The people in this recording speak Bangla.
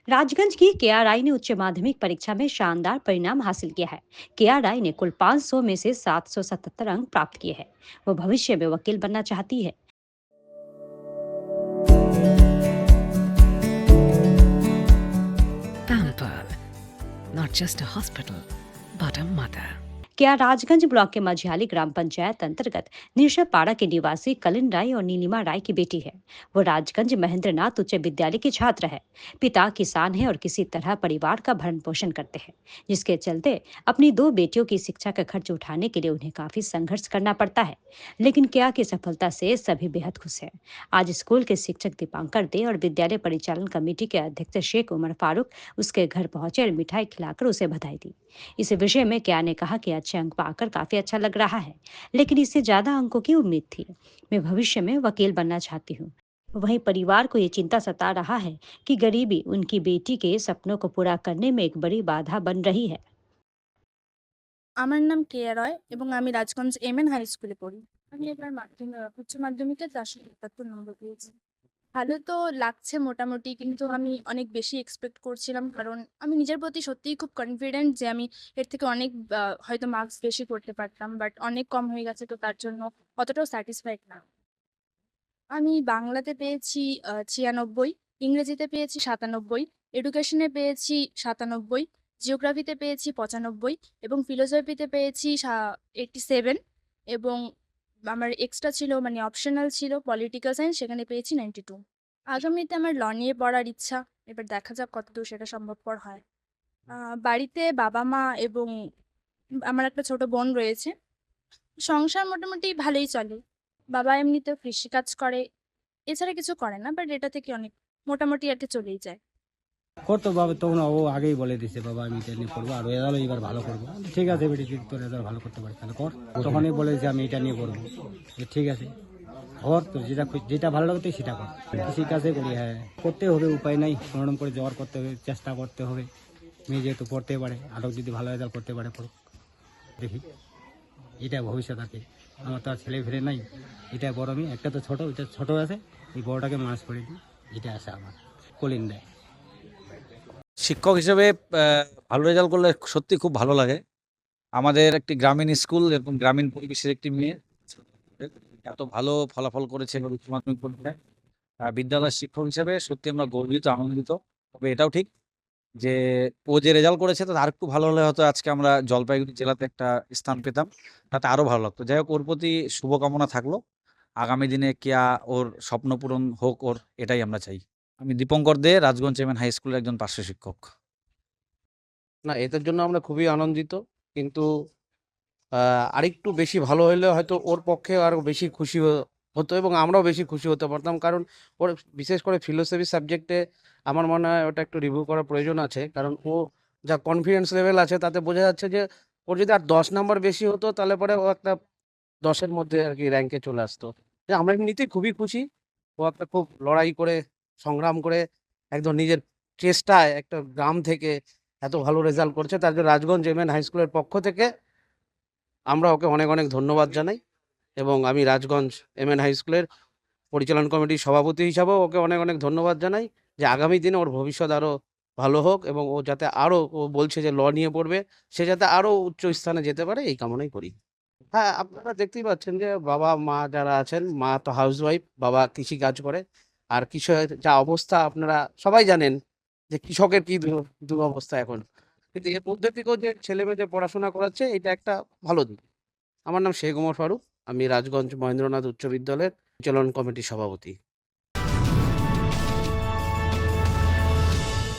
राजगंज की केआरआई ने उच्च माध्यमिक परीक्षा में शानदार परिणाम हासिल किया है। केआरआई ने कुल 500 में से 777 अंक प्राप्त किए हैं। वो भविष्य में वकील बनना चाहती है। Pampered, not just a hospital, but a mother. क्या राजगंज ब्लॉक के मझियाली ग्राम पंचायत अंतर्गत निरशापाड़ा के निवासी कलिन राय और नीलिमा राय की बेटी है। वो राजगंज महेंद्रनाथ उच्च विद्यालय की छात्र है। पिता किसान है और किसी तरह परिवार का भरण पोषण करते हैं, जिसके चलते अपनी दो बेटियों की शिक्षा का खर्च उठाने के लिए उन्हें काफी संघर्ष करना पड़ता है। लेकिन क्या की सफलता से सभी बेहद खुश हैं। आज स्कूल के शिक्षक दीपांकर दे और विद्यालय परिचालन कमेटी के अध्यक्ष शेख उमर फारूक उसके घर पहुंचे और मिठाई खिलाकर उसे बधाई दी। इस विषय में क्या ने कहा कि अच्छे अंक पाकर काफी अच्छा लग रहा है, लेकिन इससे ज्यादा अंकों की उम्मीद थी। मैं भविष्य में वकील बनना चाहती हूँ। वहीं परिवार को ये चिंता सता रहा है कि गरीबी उनकी बेटी के सपनों को पूरा करने में एक बड़ी बाधा बन रही है। আমার নাম কেয়া রয় এবং আমি রাজগঞ্জ এমএন হাই স্কুলে পড়ি। আমি এবার উচ্চ মাধ্যমিকে 477 নম্বর পেয়েছি। ভালো তো লাগছে মোটামুটি, কিন্তু আমি অনেক বেশি এক্সপেক্ট করছিলাম, কারণ আমি নিজের প্রতি সত্যিই খুব কনফিডেন্ট যে আমি এর থেকে অনেক হয়তো মার্কস বেশি করতে পারতাম, বাট অনেক কম হয়ে গেছে, তো তার জন্য অতটাও স্যাটিসফাইড না। আমি বাংলাতে পেয়েছি 96, ইংরেজিতে পেয়েছি 97, এডুকেশনে পেয়েছি 97, জিওগ্রাফিতে পেয়েছি 95 এবং ফিলোসফিতে পেয়েছি 87, এবং আমার এক্সট্রা ছিল, মানে অপশনাল ছিল পলিটিক্যাল সায়েন্স, সেখানে পেয়েছি 92। আগামীতে আমার ল নিয়ে পড়ার ইচ্ছা, এবার দেখা যাক কতদূর সেটা সম্ভবপর হয়। বাড়িতে বাবা মা এবং আমার একটা ছোট বোন রয়েছে। সংসার মোটামুটি ভালোই চলে। বাবা এমনিতেও কৃষিকাজ করে, এছাড়া কিছু করে না, বাট এটা থেকে অনেক মোটামুটি আর কি চলেই যায়। করতো বাবা, তখন ও আগেই বলে দিচ্ছে বাবা আমি এটা নিয়ে পড়বো আর রেজাল্ট এবার ভালো করবো। ঠিক আছে বেটি, তুই তোর রেজাল্ট ভালো করতে পারিস তাহলে কর। তখনই বলেছে আমি এটা নিয়ে পড়বো। ঠিক আছে কর, তোর যেটা ভালো লাগতো সেটা কর। কৃষিকাজে করি, হ্যাঁ করতে হবে, উপায় নাই, কোনোরকম করে জোগাড় করতে হবে, চেষ্টা করতে হবে। মেয়ে যেহেতু পড়তে পারে, আরও যদি ভালো রেজাল্ট করতে পারে পড়ুক, দেখি এটা ভবিষ্যৎ আর কি। আমার তো আর ছেলে ফেলে নাই, এটা বড় মেয়ে, একটা তো ছোটো, ওইটা ছোটো আছে, এই বড়টাকে মানুষ করে দিই, এটা আছে আমার। কলিন দেয় শিক্ষক হিসেবে ভালো রেজাল্ট করলে সত্যি খুব ভালো লাগে। আমাদের একটি গ্রামীণ স্কুল, এরকম গ্রামীণ পরিবেশের একটি মেয়ে এত ভালো ফলাফল করেছে উচ্চ মাধ্যমিক পরীক্ষায়। বিদ্যালয়ের শিক্ষক হিসেবে সত্যি আমরা গর্বিত, আনন্দিত। তবে এটাও ঠিক যে ও যে রেজাল্ট করেছে তাতে আর একটু ভালো হলে হয়তো আজকে আমরা জলপাইগুড়ি জেলাতে একটা স্থান পেতাম, তাতে আরো ভালো লাগতো। যাই হোক, ওর প্রতি শুভকামনা থাকলো। আগামী দিনে কেয়া ওর স্বপ্ন পূরণ হোক, ওর এটাই আমরা চাই। আমি দীপঙ্কর দে, রাজগঞ্জ এমএন হাই স্কুলের একজন পার্শ্ব শিক্ষক। না, এটার জন্য আমরা খুবই আনন্দিত, কিন্তু আরেকটু বেশি ভালো হলে হয়তো ওর পক্ষে আরো বেশি খুশি হতো এবং আমরাও বেশি খুশি হতে পারতাম। কারণ ওর বিশেষ করে ফিলোসফি সাবজেক্টে আমার মনে হয় ওটা একটু রিভিউ করার প্রয়োজন আছে, কারণ ও যা কনফিডেন্স লেভেল আছে তাতে বোঝা যাচ্ছে যে ওর যদি আর 10 নাম্বার বেশি হতো তাহলে পরে ও একটা 10-এর মধ্যে আর কি র্যাঙ্কে চলে আসতো। আমরা এমনিতেই খুবই খুশি, ও একটা খুব লড়াই করে সংগ্রাম করে একদম নিজের চেষ্টায় একটা গ্রাম থেকে এত ভালো রেজাল্ট করছে। তার জন্য রাজগঞ্জ এমএন হাই স্কুলের পক্ষ থেকে আমরা ওকে অনেক অনেক ধন্যবাদ জানাই, এবং আমি রাজগঞ্জ এমএন হাই স্কুলের পরিচালন কমিটির সভাপতি হিসাবেও ওকে অনেক অনেক ধন্যবাদ জানাই যে আগামী দিনে ওর ভবিষ্যৎ আরও ভালো হোক এবং ও যাতে আরও, ও বলছে যে ল নিয়ে পড়বে, সে যাতে আরও উচ্চ স্থানে যেতে পারে এই কামনাই করি। হ্যাঁ, আপনারা দেখতেই পাচ্ছেন যে বাবা মা যারা আছেন, মা তো হাউসওয়াইফ, বাবা কৃষি কাজ করে। আর কৃষকের যা অবস্থা আপনারা সবাই জানেন যে কৃষকের কি দুরবস্থা এখন, কিন্তু এর মধ্যে থেকেও যে ছেলে মেয়েদের পড়াশোনা করাচ্ছে, এটা একটা ভালো দিক। আমার নাম শেখ ওমর ফারুক, আমি রাজগঞ্জ মহেন্দ্রনাথ উচ্চ বিদ্যালয়ের পরিচালন কমিটির সভাপতি।